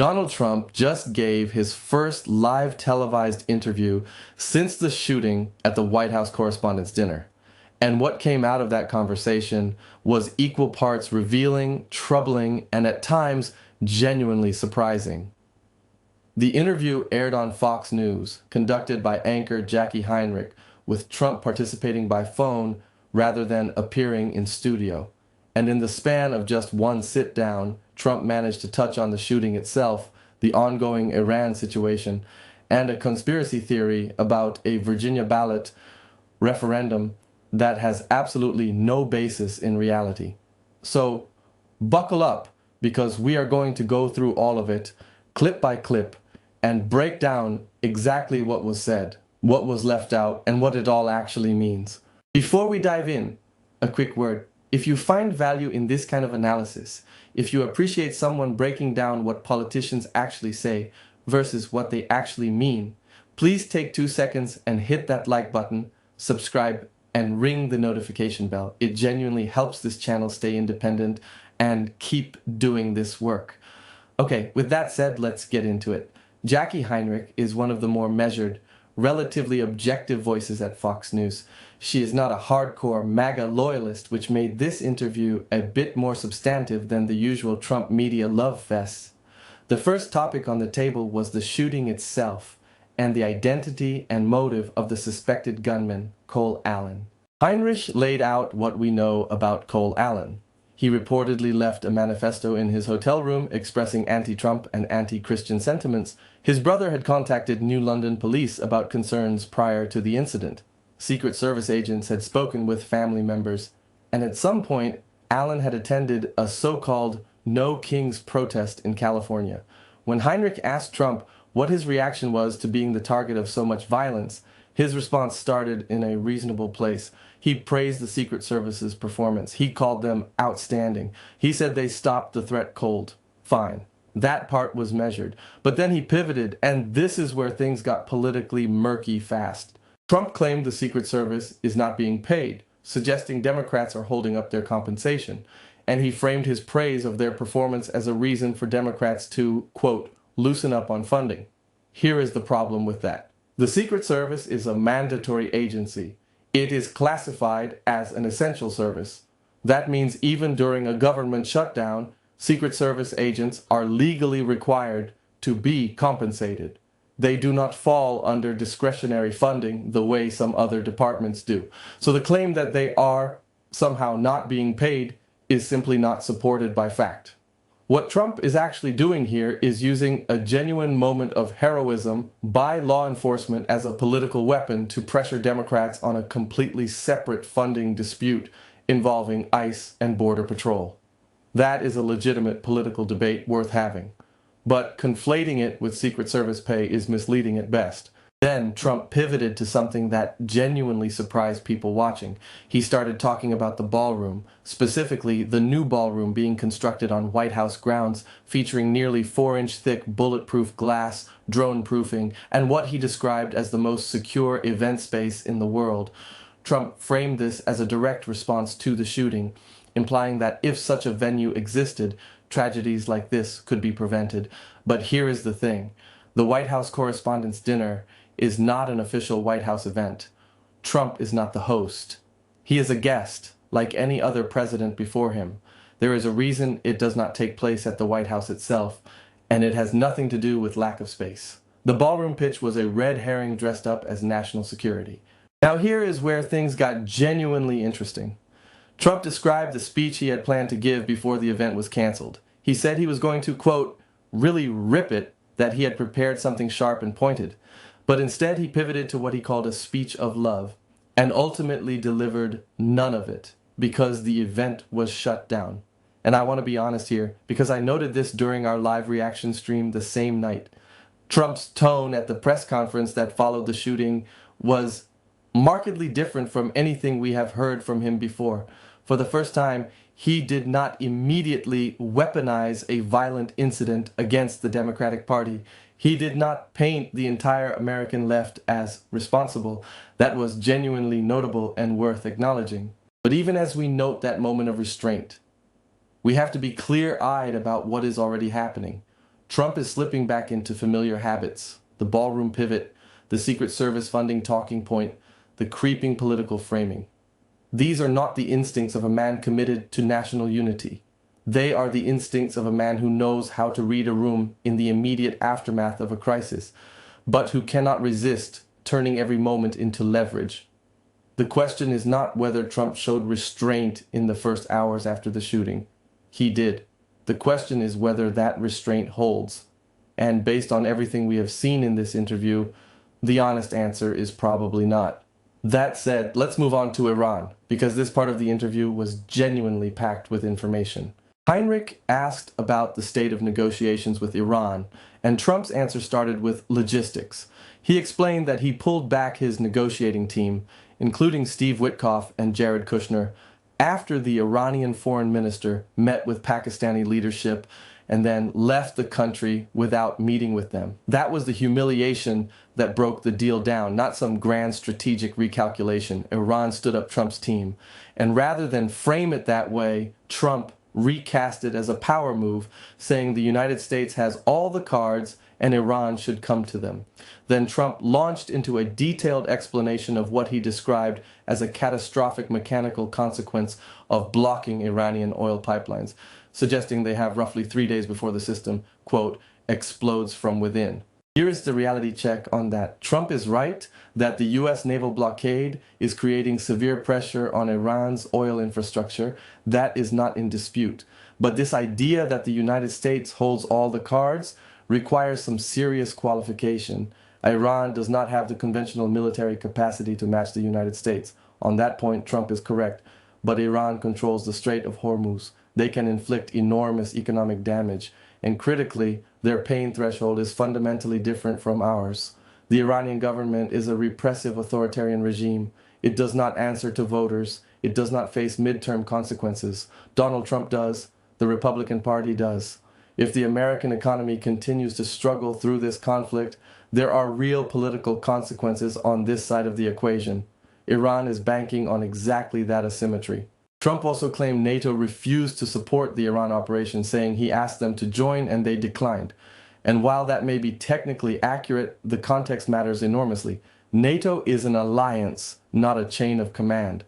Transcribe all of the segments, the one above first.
Donald Trump just gave his first live televised interview since the shooting at the White House Correspondents Dinner. And what came out of that conversation was equal parts revealing, troubling, and at times genuinely surprising. The interview aired on Fox News, conducted by anchor Jackie Heinrich, with Trump participating by phone rather than appearing in studio. And in the span of just one sit-down, Trump managed to touch on the shooting itself, the ongoing Iran situation, and a conspiracy theory about a Virginia ballot referendum that has absolutely no basis in reality. So buckle up, because we are going to go through all of it, clip by clip, and break down exactly what was said, what was left out, and what it all actually means. Before we dive in, a quick word. If you find value in this kind of analysis, if you appreciate someone breaking down what politicians actually say versus what they actually mean, please take 2 seconds and hit that like button, subscribe, and ring the notification bell. It genuinely helps this channel stay independent and keep doing this work. Okay, with that said, let's get into it. Jackie Heinrich is one of the more measured, relatively objective voices at Fox News. She is not a hardcore MAGA loyalist, which made this interview a bit more substantive than the usual Trump media love fests. The first topic on the table was the shooting itself and the identity and motive of the suspected gunman, Cole Allen. Heinrich laid out what we know about Cole Allen. He reportedly left a manifesto in his hotel room expressing anti-Trump and anti-Christian sentiments. His brother had contacted New London police about concerns prior to the incident. Secret Service agents had spoken with family members, and at some point, Allen had attended a so-called No Kings protest in California. When Heinrich asked Trump what his reaction was to being the target of so much violence, his response started in a reasonable place. He praised the Secret Service's performance. He called them outstanding. He said they stopped the threat cold. Fine. That part was measured. But then he pivoted, and this is where things got politically murky fast. Trump claimed the Secret Service is not being paid, suggesting Democrats are holding up their compensation. And he framed his praise of their performance as a reason for Democrats to, quote, loosen up on funding. Here is the problem with that. The Secret Service is a mandatory agency. It is classified as an essential service. That means even during a government shutdown, Secret Service agents are legally required to be compensated. They do not fall under discretionary funding the way some other departments do. So the claim that they are somehow not being paid is simply not supported by fact. What Trump is actually doing here is using a genuine moment of heroism by law enforcement as a political weapon to pressure Democrats on a completely separate funding dispute involving ICE and Border Patrol. That is a legitimate political debate worth having. But conflating it with Secret Service pay is misleading at best. Then Trump pivoted to something that genuinely surprised people watching. He started talking about the ballroom, specifically the new ballroom being constructed on White House grounds, featuring nearly 4-inch thick bulletproof glass, drone proofing, and what he described as the most secure event space in the world. Trump framed this as a direct response to the shooting, implying that if such a venue existed, tragedies like this could be prevented. But here is the thing. The White House Correspondents Dinner is not an official White House event. Trump is not the host. He is a guest, like any other president before him. There is a reason it does not take place at the White House itself, and it has nothing to do with lack of space. The ballroom pitch was a red herring dressed up as national security. Now here is where things got genuinely interesting. Trump described the speech he had planned to give before the event was canceled. He said he was going to, quote, really rip it, that he had prepared something sharp and pointed. But instead he pivoted to what he called a speech of love, and ultimately delivered none of it, because the event was shut down. And I want to be honest here, because I noted this during our live reaction stream the same night. Trump's tone at the press conference that followed the shooting was markedly different from anything we have heard from him before. For the first time, he did not immediately weaponize a violent incident against the Democratic Party. He did not paint the entire American left as responsible. That was genuinely notable and worth acknowledging. But even as we note that moment of restraint, we have to be clear-eyed about what is already happening. Trump is slipping back into familiar habits: the ballroom pivot, the Secret Service funding talking point, the creeping political framing. These are not the instincts of a man committed to national unity. They are the instincts of a man who knows how to read a room in the immediate aftermath of a crisis, but who cannot resist turning every moment into leverage. The question is not whether Trump showed restraint in the first hours after the shooting. He did. The question is whether that restraint holds. And based on everything we have seen in this interview, the honest answer is probably not. That said, let's move on to Iran, because this part of the interview was genuinely packed with information. Heinrich asked about the state of negotiations with Iran, and Trump's answer started with logistics. He explained that he pulled back his negotiating team, including Steve Witkoff and Jared Kushner, after the Iranian foreign minister met with Pakistani leadership and then left the country without meeting with them. That was the humiliation that broke the deal down, not some grand strategic recalculation. Iran stood up Trump's team. And rather than frame it that way, Trump recast it as a power move, saying the United States has all the cards and Iran should come to them. Then Trump launched into a detailed explanation of what he described as a catastrophic mechanical consequence of blocking Iranian oil pipelines, suggesting they have roughly 3 days before the system, quote, explodes from within. Here is the reality check on that. Trump is right that the U.S. naval blockade is creating severe pressure on Iran's oil infrastructure. That is not in dispute. But this idea that the United States holds all the cards requires some serious qualification. Iran does not have the conventional military capacity to match the United States. On that point, Trump is correct. But Iran controls the Strait of Hormuz. They can inflict enormous economic damage. And critically, their pain threshold is fundamentally different from ours. The Iranian government is a repressive authoritarian regime. It does not answer to voters. It does not face midterm consequences. Donald Trump does. The Republican Party does. If the American economy continues to struggle through this conflict, there are real political consequences on this side of the equation. Iran is banking on exactly that asymmetry. Trump also claimed NATO refused to support the Iran operation, saying he asked them to join and they declined. And while that may be technically accurate, the context matters enormously. NATO is an alliance, not a chain of command.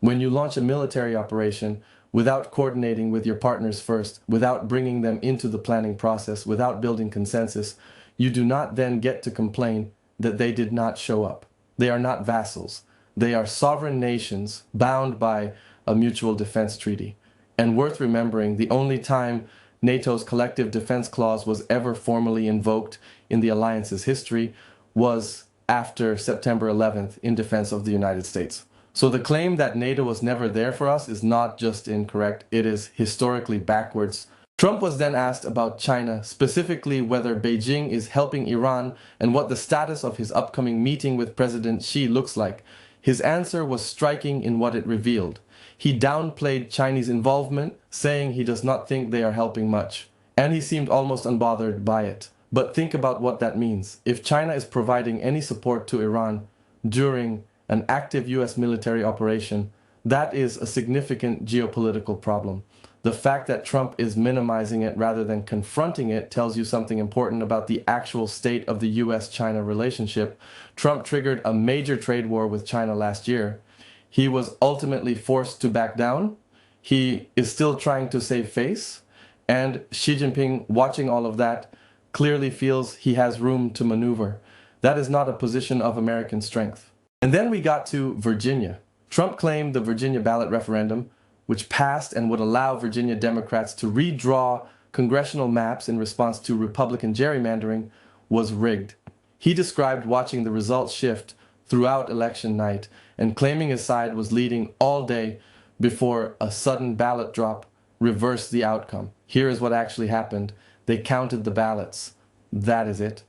When you launch a military operation, without coordinating with your partners first, without bringing them into the planning process, without building consensus, you do not then get to complain that they did not show up. They are not vassals. They are sovereign nations bound by a mutual defense treaty. And worth remembering, the only time NATO's collective defense clause was ever formally invoked in the alliance's history was after September 11th in defense of the United States. So the claim that NATO was never there for us is not just incorrect, it is historically backwards. Trump was then asked about China, specifically whether Beijing is helping Iran and what the status of his upcoming meeting with President Xi looks like. His answer was striking in what it revealed. He downplayed Chinese involvement, saying he does not think they are helping much. And he seemed almost unbothered by it. But think about what that means. If China is providing any support to Iran during an active US military operation, that is a significant geopolitical problem. The fact that Trump is minimizing it rather than confronting it tells you something important about the actual state of the US-China relationship. Trump triggered a major trade war with China last year. He was ultimately forced to back down. He is still trying to save face. And Xi Jinping, watching all of that, clearly feels he has room to maneuver. That is not a position of American strength. And then we got to Virginia. Trump claimed the Virginia ballot referendum, which passed and would allow Virginia Democrats to redraw congressional maps in response to Republican gerrymandering, was rigged. He described watching the results shift throughout election night and claiming his side was leading all day before a sudden ballot drop reversed the outcome. Here is what actually happened. They counted the ballots. That is it.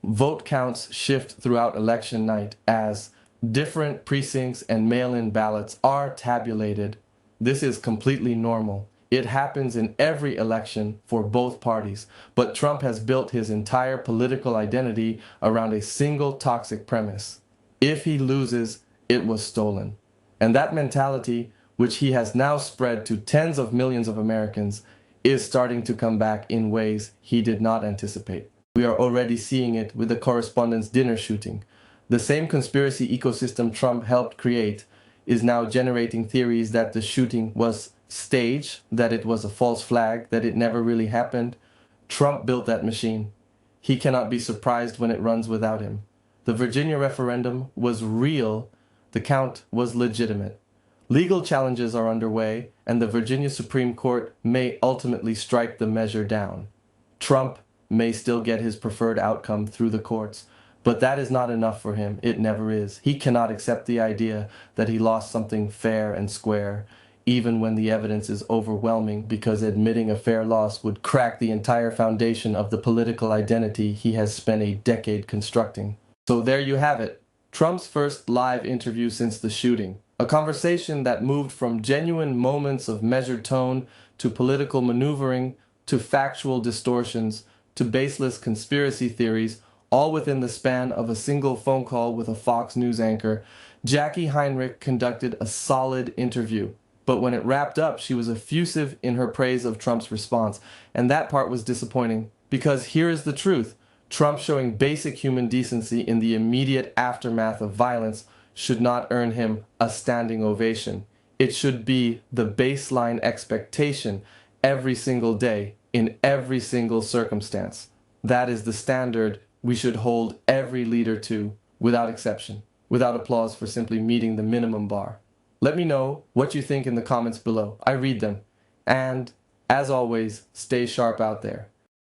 Vote counts shift throughout election night as different precincts and mail-in ballots are tabulated. This is completely normal. It happens in every election for both parties, but Trump has built his entire political identity around a single toxic premise. If he loses, it was stolen. And that mentality, which he has now spread to tens of millions of Americans, is starting to come back in ways he did not anticipate. We are already seeing it with the Correspondents' Dinner shooting. The same conspiracy ecosystem Trump helped create is now generating theories that the shooting was staged, that it was a false flag, that it never really happened. Trump built that machine. He cannot be surprised when it runs without him. The Virginia referendum was real. The count was legitimate. Legal challenges are underway, and the Virginia Supreme Court may ultimately strike the measure down. Trump may still get his preferred outcome through the courts, but that is not enough for him. It never is. He cannot accept the idea that he lost something fair and square, even when the evidence is overwhelming, because admitting a fair loss would crack the entire foundation of the political identity he has spent a decade constructing. So there you have it. Trump's first live interview since the shooting. A conversation that moved from genuine moments of measured tone to political maneuvering to factual distortions to baseless conspiracy theories, all within the span of a single phone call with a Fox News anchor. Jackie Heinrich conducted a solid interview, but when it wrapped up, she was effusive in her praise of Trump's response, and that part was disappointing, because here is the truth. Trump showing basic human decency in the immediate aftermath of violence should not earn him a standing ovation. It should be the baseline expectation every single day, in every single circumstance. That is the standard we should hold every leader to, without exception, without applause for simply meeting the minimum bar. Let me know what you think in the comments below. I read them. And, as always, stay sharp out there.